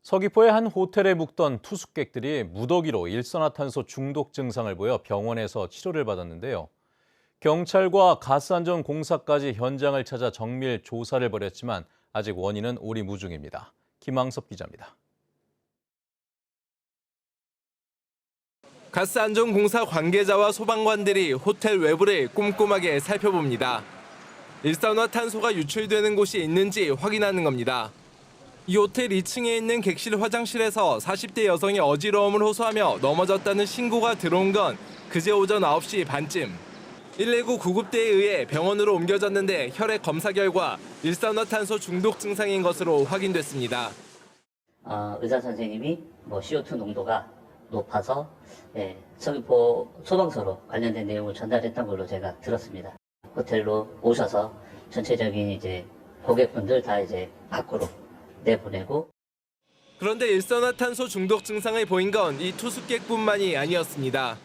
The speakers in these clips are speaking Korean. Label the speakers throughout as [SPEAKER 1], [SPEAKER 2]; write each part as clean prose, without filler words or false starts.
[SPEAKER 1] 서귀포의 한 호텔에 묵던 투숙객들이 무더기로 일산화탄소 중독 증상을 보여 병원에서 치료를 받았는데요. 경찰과 가스안전공사까지 현장을 찾아 정밀 조사를 벌였지만 아직 원인은 오리무중입니다. 김항섭 기자입니다.
[SPEAKER 2] 가스안전공사 관계자와 소방관들이 호텔 외부를 꼼꼼하게 살펴봅니다. 일산화탄소가 유출되는 곳이 있는지 확인하는 겁니다. 이 호텔 2층에 있는 객실 화장실에서 40대 여성이 어지러움을 호소하며 넘어졌다는 신고가 들어온 건 그제 오전 9시 반쯤. 119 구급대에 의해 병원으로 옮겨졌는데 혈액 검사 결과 일산화탄소 중독 증상인 것으로 확인됐습니다.
[SPEAKER 3] 의사 선생님이 CO2 농도가 높아서 서귀포 소방서로 관련된 내용을 전달했던 걸로 제가 들었습니다. 호텔로 오셔서 전체적인 고객분들 다 밖으로 내보내고.
[SPEAKER 2] 그런데 일산화탄소 중독 증상을 보인 건 이 투숙객뿐만이 아니었습니다.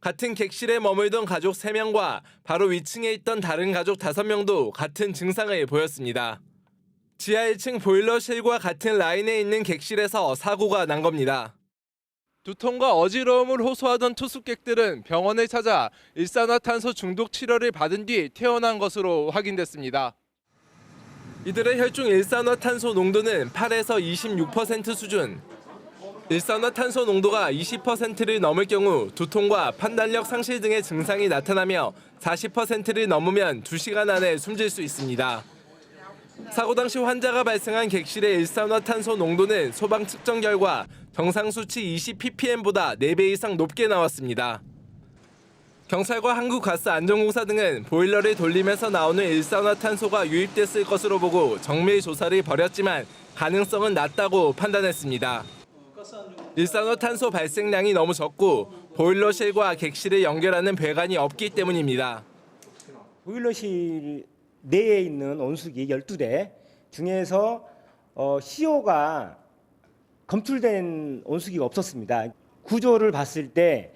[SPEAKER 2] 같은 객실에 머물던 가족 3명과 바로 위층에 있던 다른 가족 5명도 같은 증상을 보였습니다. 지하 1층 보일러실과 같은 라인에 있는 객실에서 사고가 난 겁니다. 두통과 어지러움을 호소하던 투숙객들은 병원을 찾아 일산화탄소 중독 치료를 받은 뒤 퇴원한 것으로 확인됐습니다. 이들의 혈중 일산화탄소 농도는 8에서 26% 수준. 일산화탄소 농도가 20%를 넘을 경우 두통과 판단력 상실 등의 증상이 나타나며 40%를 넘으면 2시간 안에 숨질 수 있습니다. 사고 당시 환자가 발생한 객실의 일산화탄소 농도는 소방 측정 결과 정상 수치 20ppm보다 4배 이상 높게 나왔습니다. 경찰과 한국가스안전공사 등은 보일러를 돌리면서 나오는 일산화탄소가 유입됐을 것으로 보고 정밀 조사를 벌였지만 가능성은 낮다고 판단했습니다. 일산화탄소 발생량이 너무 적고 보일러실과 객실을 연결하는 배관이 없기 때문입니다.
[SPEAKER 4] 보일러실 내에 있는 온수기 12대 중에서 CO가 검출된 온수기가 없었습니다. 구조를 봤을 때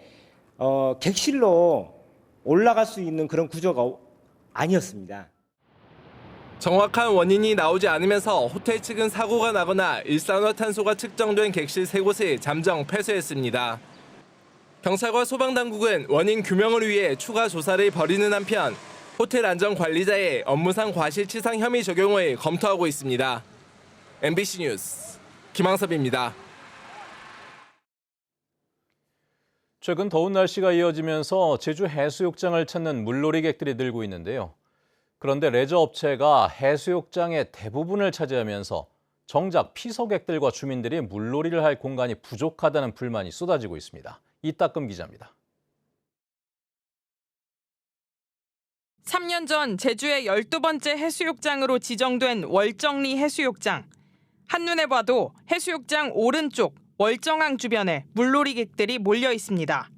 [SPEAKER 4] 객실로 올라갈 수 있는 그런 구조가 아니었습니다.
[SPEAKER 2] 정확한 원인이 나오지 않으면서 호텔 측은 사고가 나거나 일산화탄소가 측정된 객실 3곳을 잠정 폐쇄했습니다. 경찰과 소방당국은 원인 규명을 위해 추가 조사를 벌이는 한편 호텔 안전관리자의 업무상 과실치상 혐의 적용을 검토하고 있습니다. MBC 뉴스 김항섭입니다.
[SPEAKER 1] 최근 더운 날씨가 이어지면서 제주 해수욕장을 찾는 물놀이객들이 늘고 있는데요. 그런데 레저 업체가 해수욕장의 대부분을 차지하면서 정작 피서객들과 주민들이 물놀이를 할 공간이 부족하다는 불만이 쏟아지고 있습니다. 이따금 기자입니다.
[SPEAKER 5] 3년 전 제주의 12번째 해수욕장으로 지정된 월정리 해수욕장. 한눈에 봐도 해수욕장 오른쪽 월정항 주변에 물놀이객들이 몰려 있습니다.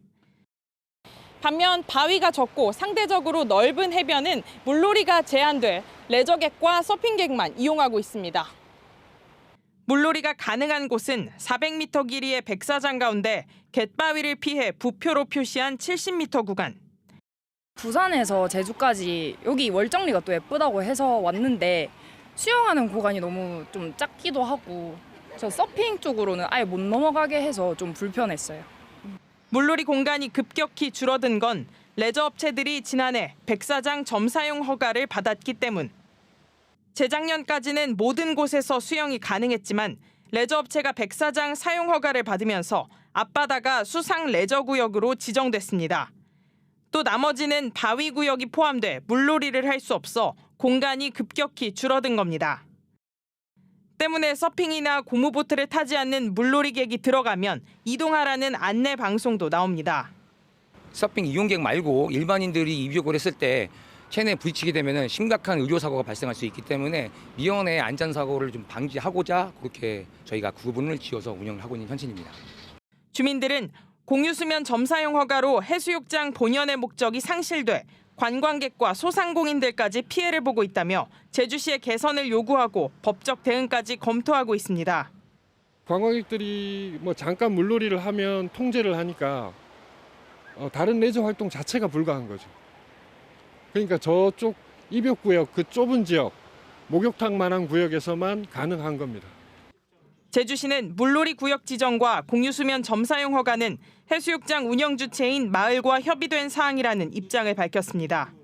[SPEAKER 5] 반면 바위가 적고 상대적으로 넓은 해변은 물놀이가 제한돼 레저객과 서핑객만 이용하고 있습니다. 물놀이가 가능한 곳은 400m 길이의 백사장 가운데 갯바위를 피해 부표로 표시한 70m 구간.
[SPEAKER 6] 부산에서 제주까지 여기 월정리가 또 예쁘다고 해서 왔는데 수영하는 구간이 너무 좀 작기도 하고 저 서핑 쪽으로는 아예 못 넘어가게 해서 좀 불편했어요.
[SPEAKER 5] 물놀이 공간이 급격히 줄어든 건 레저 업체들이 지난해 백사장 점사용 허가를 받았기 때문. 재작년까지는 모든 곳에서 수영이 가능했지만 레저 업체가 백사장 사용 허가를 받으면서 앞바다가 수상 레저 구역으로 지정됐습니다. 또 나머지는 바위 구역이 포함돼 물놀이를 할 수 없어 공간이 급격히 줄어든 겁니다. 때문에 서핑이나 고무보트를 타지 않는 물놀이객이 들어가면 이동하라는 안내 방송도 나옵니다.
[SPEAKER 7] 서핑 이용객 말고 일반인들이 입욕을 했을 때 체내에 부딪히게 되면 심각한 의료사고가 발생할 수 있기 때문에 미연의 안전사고를 좀 방지하고자 그렇게 저희가 구분을 지어서 운영을 하고 있는 현실입니다.
[SPEAKER 5] 주민들은 공유수면 점사용 허가로 해수욕장 본연의 목적이 상실돼 관광객과 소상공인들까지 피해를 보고 있다며 제주시의 개선을 요구하고 법적 대응까지 검토하고 있습니다.
[SPEAKER 8] 관광객들이 잠깐 물놀이를 하면 통제를 하니까 다른 레저 활동 자체가 불가한 거죠. 그러니까 저쪽 입욕구역 그 좁은 지역, 목욕탕만한 구역에서만 가능한 겁니다.
[SPEAKER 5] 제주시는 물놀이 구역 지정과 공유수면 점사용 허가는 해수욕장 운영 주체인 마을과 협의된 사항이라는 입장을 밝혔습니다.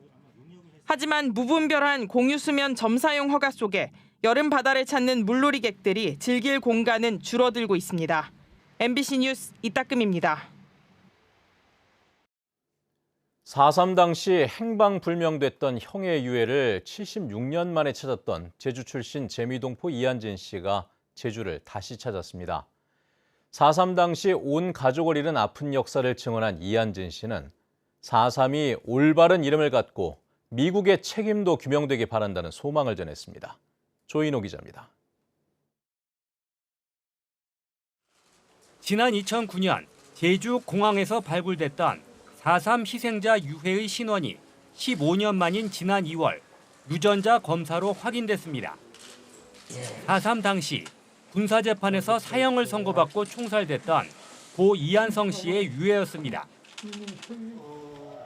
[SPEAKER 5] 하지만 무분별한 공유수면 점사용 허가 속에 여름 바다를 찾는 물놀이객들이 즐길 공간은 줄어들고 있습니다. MBC 뉴스 이따금입니다.
[SPEAKER 1] 4.3 당시 행방불명됐던 형의 유해를 76년 만에 찾았던 제주 출신 재미동포 이한진 씨가 제주를 다시 찾았습니다. 4.3 당시 온 가족을 잃은 아픈 역사를 증언한 이한진 씨는 4.3이 올바른 이름을 갖고 미국의 책임도 규명되기 바란다는 소망을 전했습니다. 조인호 기자입니다.
[SPEAKER 9] 지난 2009년 제주 공항에서 발굴됐던 4.3 희생자 유해의 신원이 15년 만인 지난 2월 유전자 검사로 확인됐습니다. 4.3 당시 군사재판에서 사형을 선고받고 총살됐던 고 이한성 씨의 유해였습니다.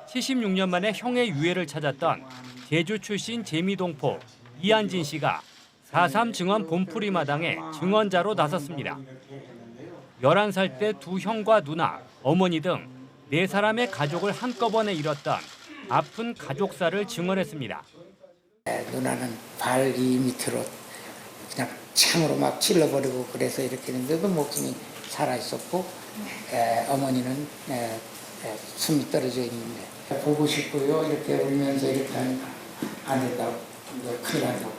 [SPEAKER 9] 76년 만에 형의 유해를 찾았던 제주 출신 재미동포 이한진 씨가 4.3 증언 본풀이 마당에 증언자로 나섰습니다. 11살 때 두 형과 누나, 어머니 등 4사람의 가족을 한꺼번에 잃었던 아픈 가족사를 증언했습니다.
[SPEAKER 10] 누나는 발 이 밑으로 그냥 창으로 막 찔러버리고 그래서 이렇게 했는데도 목숨이 살아있었고 어머니는 숨이 떨어져 있는데 보고 싶고요. 이렇게 울면서 이렇게 하니까 안 된다고 큰일 난다고.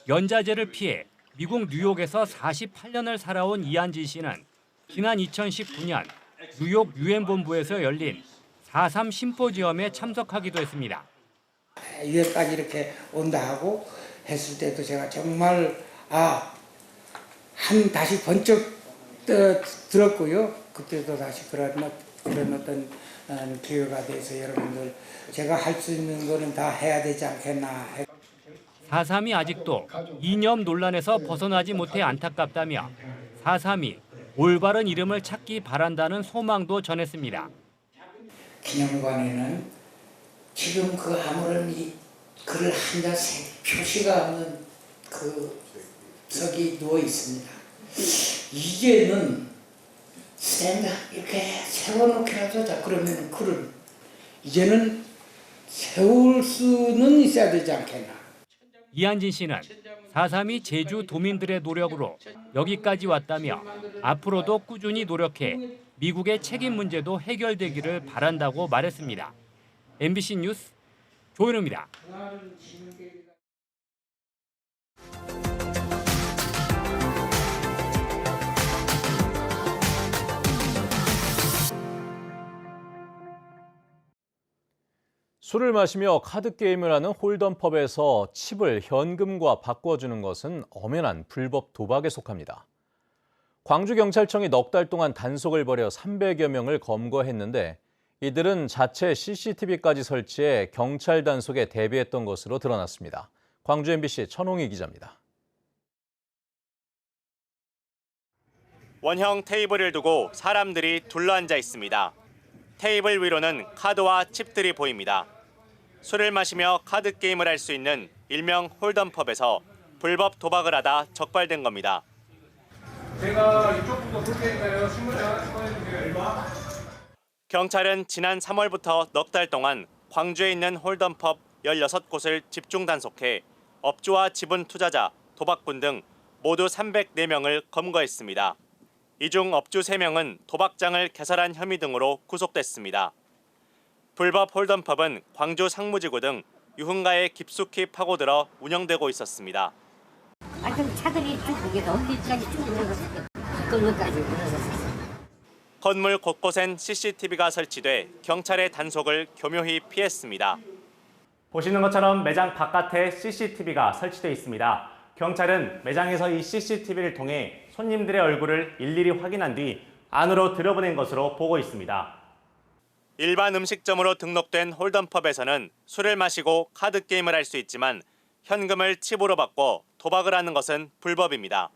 [SPEAKER 9] 연자제를 피해 미국 뉴욕에서 48년을 살아온 이한진 씨는 지난 2019년 뉴욕 유엔 본부에서 열린 4.3 심포지엄에 참석하기도 했습니다.
[SPEAKER 10] 유엔까지 이렇게 온다 하고 했을 때도 제가 정말 다시 번쩍 들었고요. 그때도 다시 그런 어떤 기회가 돼서 여러분들 제가 할 수 있는 거는 다 해야 되지 않겠나.
[SPEAKER 9] 4.3이 아직도 이념 논란에서 벗어나지 못해 안타깝다며 4.3이 올바른 이름을 찾기 바란다는 소망도 전했습니다.
[SPEAKER 10] 기념관에는 지금 그 아무런 이 글을 한자 표시가 없는 그 석이 누워 있습니다. 이제는 이렇게 세워놓기라도 자 그러면 글을 이제는 세울 수는 있어야 되지 않겠나.
[SPEAKER 9] 이한진 씨는 4.3이 제주 도민들의 노력으로 여기까지 왔다며 앞으로도 꾸준히 노력해 미국의 책임 문제도 해결되기를 바란다고 말했습니다. MBC 뉴스 조인호입니다.
[SPEAKER 1] 술을 마시며 카드게임을 하는 홀덤펍에서 칩을 현금과 바꿔주는 것은 엄연한 불법 도박에 속합니다. 광주경찰청이 넉 달 동안 단속을 벌여 300여 명을 검거했는데 이들은 자체 CCTV까지 설치해 경찰 단속에 대비했던 것으로 드러났습니다. 광주 MBC 천홍희 기자입니다.
[SPEAKER 11] 원형 테이블을 두고 사람들이 둘러앉아 있습니다. 테이블 위로는 카드와 칩들이 보입니다. 술을 마시며 카드 게임을 할 수 있는 일명 홀덤펍에서 불법 도박을 하다 적발된 겁니다.
[SPEAKER 12] 제가 이쪽부터 볼게요. 신문지 하나씩 꺼내주세요.
[SPEAKER 11] 경찰은 지난 3월부터 넉 달 동안 광주에 있는 홀덤펍 16곳을 집중 단속해 업주와 지분 투자자, 도박꾼 등 모두 304명을 검거했습니다. 이 중 업주 3명은 도박장을 개설한 혐의 등으로 구속됐습니다. 불법 홀덤펍은 광주 상무지구 등 유흥가에 깊숙이 파고들어 운영되고 있었습니다.
[SPEAKER 13] 완전 차들이 쭉 거기다 홈페이지까지 쭉 들어갔어요. 건물까지 들어갔어요.
[SPEAKER 11] 건물 곳곳엔 CCTV가 설치돼 경찰의 단속을 교묘히 피했습니다.
[SPEAKER 14] 보시는 것처럼 매장 바깥에 CCTV가 설치되어 있습니다. 경찰은 매장에서 이 CCTV를 통해 손님들의 얼굴을 일일이 확인한 뒤 안으로 들여보낸 것으로 보고 있습니다.
[SPEAKER 11] 일반 음식점으로 등록된 홀덤펍에서는 술을 마시고 카드 게임을 할 수 있지만 현금을 칩으로 바꿔 도박을 하는 것은 불법입니다.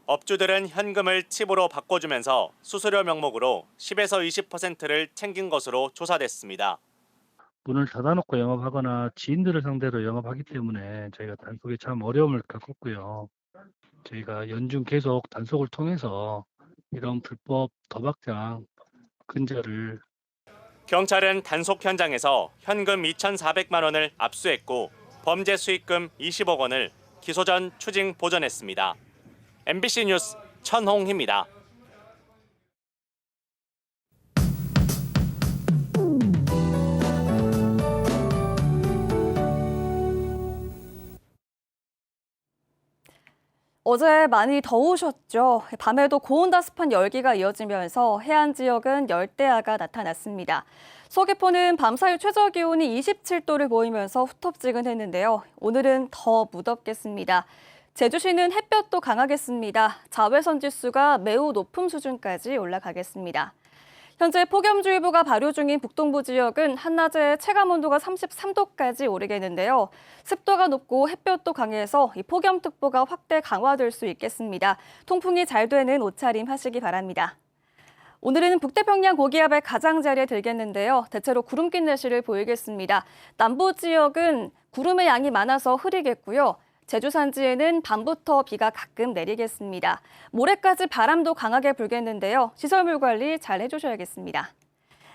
[SPEAKER 11] 업주들은 현금을 칩으로 바꿔주면서 수수료 명목으로 10에서 20%를 챙긴 것으로 조사됐습니다.
[SPEAKER 15] 문을 닫아놓고 영업하거나 지인들을 상대로 영업하기 때문에 저희가 단속에 참 어려움을 겪었고요. 저희가 연중 계속 단속을 통해서 이런 불법 도박장 근절을
[SPEAKER 11] 경찰은 단속 현장에서 현금 2,400만 원을 압수했고 범죄 수익금 20억 원을 기소 전 추징 보전했습니다. MBC 뉴스 천홍희입니다.
[SPEAKER 16] 어제 많이 더우셨죠? 밤에도 고온다습한 열기가 이어지면서 해안 지역은 열대야가 나타났습니다. 서귀포는 밤사이 최저 기온이 27도를 보이면서 후텁지근했는데요. 오늘은 더 무덥겠습니다. 제주시는 햇볕도 강하겠습니다. 자외선 지수가 매우 높은 수준까지 올라가겠습니다. 현재 폭염주의보가 발효 중인 북동부 지역은 한낮에 체감온도가 33도까지 오르겠는데요. 습도가 높고 햇볕도 강해서 이 폭염특보가 확대 강화될 수 있겠습니다. 통풍이 잘 되는 옷차림 하시기 바랍니다. 오늘은 북태평양 고기압의 가장자리에 들겠는데요. 대체로 구름 낀 날씨를 보이겠습니다. 남부 지역은 구름의 양이 많아서 흐리겠고요. 제주 산지에는 밤부터 비가 가끔 내리겠습니다. 모레까지 바람도 강하게 불겠는데요. 시설물 관리 잘 해주셔야겠습니다.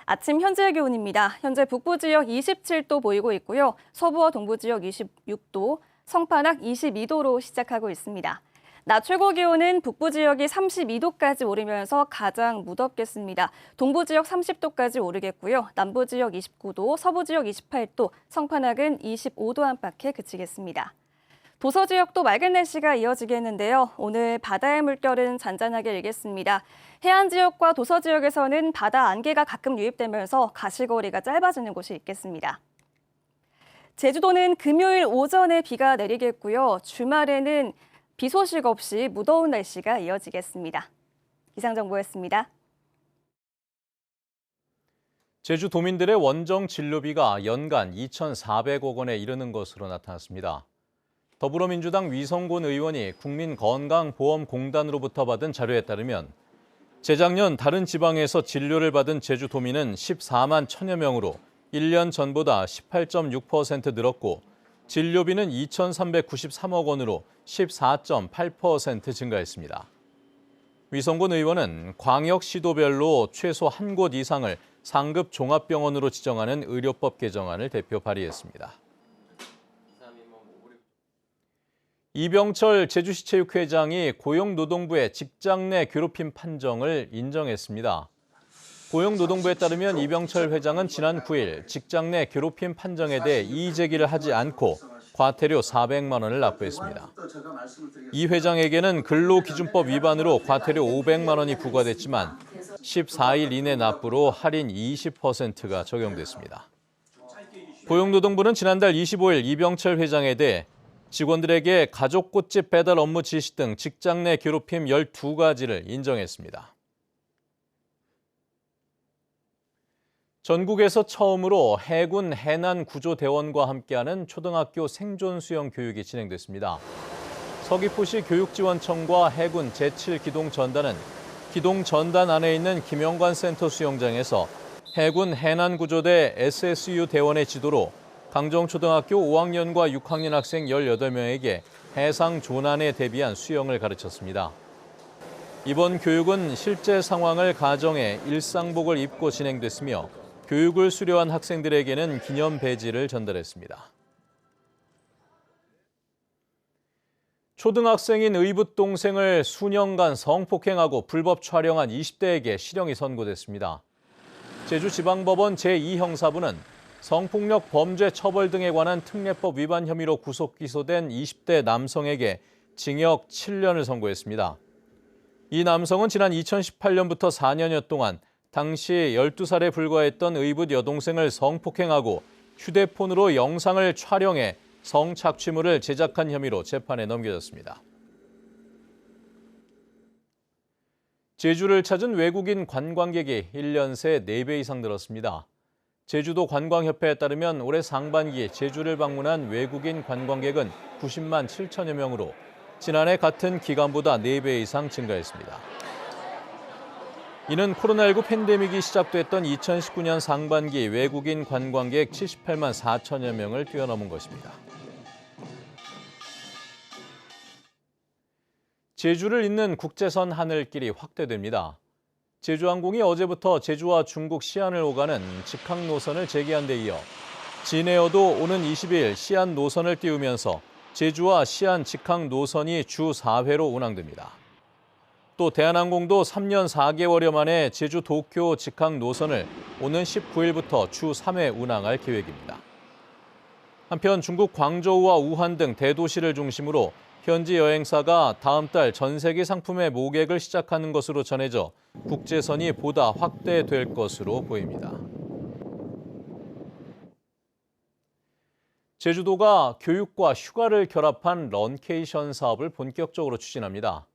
[SPEAKER 16] 아침 현재 기온입니다. 현재 북부 지역 27도 보이고 있고요. 서부와 동부 지역 26도, 성판악 22도로 시작하고 있습니다. 낮 최고 기온은 북부 지역이 32도까지 오르면서 가장 무덥겠습니다. 동부 지역 30도까지 오르겠고요. 남부 지역 29도, 서부 지역 28도, 성판악은 25도 안팎에 그치겠습니다. 도서 지역도 맑은 날씨가 이어지겠는데요. 오늘 바다의 물결은 잔잔하게 일겠습니다. 해안 지역과 도서 지역에서는 바다 안개가 가끔 유입되면서 가시거리가 짧아지는 곳이 있겠습니다. 제주도는 금요일 오전에 비가 내리겠고요. 주말에는 비 소식 없이 무더운 날씨가 이어지겠습니다. 기상정보였습니다.
[SPEAKER 1] 제주 도민들의 원정 진료비가 연간 2,400억 원에 이르는 것으로 나타났습니다. 더불어민주당 위성곤 의원이 국민건강보험공단으로부터 받은 자료에 따르면 재작년 다른 지방에서 진료를 받은 제주 도민은 14만 1천여 명으로 1년 전보다 18.6% 늘었고 진료비는 2,393억 원으로 14.8% 증가했습니다. 위성곤 의원은 광역시도별로 최소 한 곳 이상을 상급 종합병원으로 지정하는 의료법 개정안을 대표 발의했습니다. 이병철 제주시 체육회장이 고용노동부의 직장 내 괴롭힘 판정을 인정했습니다. 고용노동부에 따르면 이병철 회장은 지난 9일 직장 내 괴롭힘 판정에 대해 이의 제기를 하지 않고 과태료 400만 원을 납부했습니다. 이 회장에게는 근로기준법 위반으로 과태료 500만 원이 부과됐지만 14일 이내 납부로 할인 20%가 적용됐습니다. 고용노동부는 지난달 25일 이병철 회장에 대해 직원들에게 가족 꽃집 배달 업무 지시 등 직장 내 괴롭힘 12가지를 인정했습니다. 전국에서 처음으로 해군 해난구조대원과 함께하는 초등학교 생존 수영 교육이 진행됐습니다. 서귀포시 교육지원청과 해군 제7기동전단은 기동전단 안에 있는 김영관 센터 수영장에서 해군 해난구조대 SSU 대원의 지도로 강정초등학교 5학년과 6학년 학생 18명에게 해상 조난에 대비한 수영을 가르쳤습니다. 이번 교육은 실제 상황을 가정해 일상복을 입고 진행됐으며 교육을 수료한 학생들에게는 기념 배지를 전달했습니다. 초등학생인 의붓 동생을 수년간 성폭행하고 불법 촬영한 20대에게 실형이 선고됐습니다. 제주지방법원 제2형사부는 성폭력 범죄 처벌 등에 관한 특례법 위반 혐의로 구속 기소된 20대 남성에게 징역 7년을 선고했습니다. 이 남성은 지난 2018년부터 4년여 동안 당시 12살에 불과했던 의붓 여동생을 성폭행하고 휴대폰으로 영상을 촬영해 성착취물을 제작한 혐의로 재판에 넘겨졌습니다. 제주를 찾은 외국인 관광객이 1년 새 4배 이상 늘었습니다. 제주도 관광협회에 따르면 올해 상반기 제주를 방문한 외국인 관광객은 90만 7천여 명으로 지난해 같은 기간보다 4배 이상 증가했습니다. 이는 코로나19 팬데믹이 시작됐던 2019년 상반기 외국인 관광객 78만 4천여 명을 뛰어넘은 것입니다. 제주를 잇는 국제선 하늘길이 확대됩니다. 제주항공이 어제부터 제주와 중국 시안을 오가는 직항 노선을 재개한 데 이어 진에어도 오는 20일 시안 노선을 띄우면서 제주와 시안 직항 노선이 주 4회로 운항됩니다. 또 대한항공도 3년 4개월여 만에 제주 도쿄 직항 노선을 오는 19일부터 주 3회 운항할 계획입니다. 한편 중국 광저우와 우한 등 대도시를 중심으로 현지 여행사가 다음 달 전세계 상품의 모객을 시작하는 것으로 전해져 국제선이 보다 확대될 것으로 보입니다. 제주도가 교육과 휴가를 결합한 런케이션 사업을 본격적으로 추진합니다.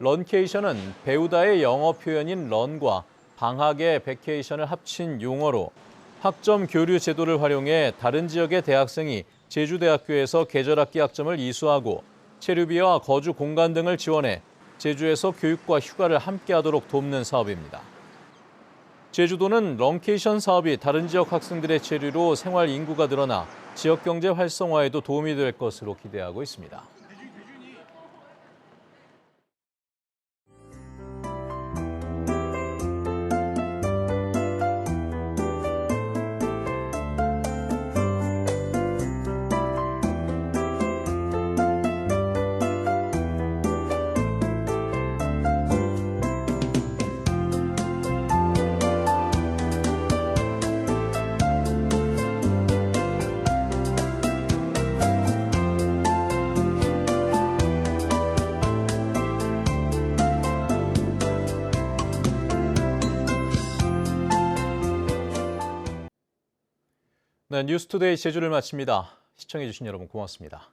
[SPEAKER 1] 런케이션은 배우다의 영어 표현인 런과 방학의 베케이션을 합친 용어로 학점 교류 제도를 활용해 다른 지역의 대학생이 제주대학교에서 계절학기 학점을 이수하고 체류비와 거주 공간 등을 지원해 제주에서 교육과 휴가를 함께하도록 돕는 사업입니다. 제주도는 런케이션 사업이 다른 지역 학생들의 체류로 생활 인구가 늘어나 지역 경제 활성화에도 도움이 될 것으로 기대하고 있습니다. 네, 뉴스투데이 제주를 마칩니다. 시청해주신 여러분 고맙습니다.